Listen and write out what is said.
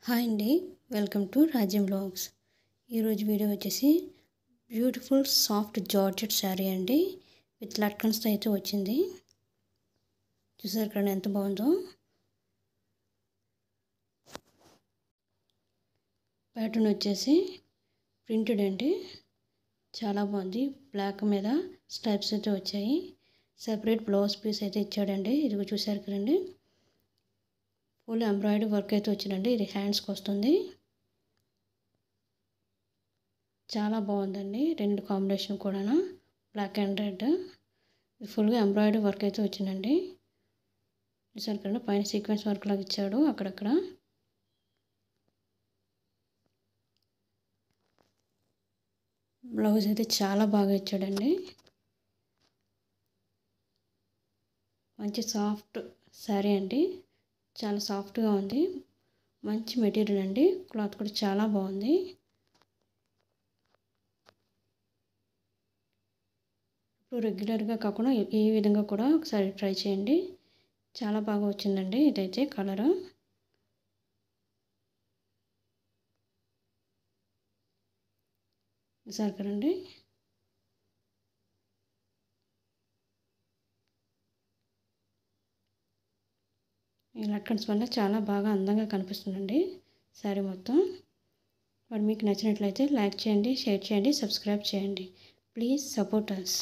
Hi అండి, welcome to రాజ్యం vlogs. ఈరోజు వీడియో వచ్చేసి బ్యూటిఫుల్ సాఫ్ట్ జార్జెట్ శారీ అండి. విత్ లట్కన్స్తో అయితే వచ్చింది. చూసారు కదా ఎంత బాగుందో. ప్యాటర్న్ వచ్చేసి ప్రింటెడ్ అండి, చాలా బాగుంది. బ్లాక్ మీద స్ట్రైప్స్ అయితే వచ్చాయి. సెపరేట్ బ్లౌజ్ పీస్ అయితే ఇచ్చాడండి. ఇది చూసారు కదండి, ఫుల్ ఎంబ్రాయిడరీ వర్క్ అయితే వచ్చిందండి. ఇది హ్యాండ్స్కి వస్తుంది. చాలా బాగుందండి. రెండు కాంబినేషన్ కూడా బ్లాక్ అండ్ రెడ్. ఫుల్గా ఎంబ్రాయిడరీ వర్క్ అయితే వచ్చిందండి. చూసారు కదా, పైన సీక్వెన్స్ వర్క్ లాగా ఇచ్చాడు అక్కడక్కడ. బ్లౌజ్ అయితే చాలా బాగా ఇచ్చాడండి. మంచి సాఫ్ట్ శారీ అండి, చాలా సాఫ్ట్గా ఉంది. మంచి మెటీరియల్ అండి. క్లాత్ కూడా చాలా బాగుంది. ఇప్పుడు రెగ్యులర్గా కాకుండా ఈ విధంగా కూడా ఒకసారి ట్రై చేయండి. చాలా బాగా వచ్చిందండి. ఇదైతే కలర్ చూసారు కదండి. ఈ లట్కన్స్ వల్ల చాలా బాగా అందంగా కనిపిస్తుందండి శారీ మొత్తం. మరి మీకు నచ్చినట్లయితే లైక్ చేయండి, షేర్ చేయండి, సబ్స్క్రైబ్ చేయండి. Please support us.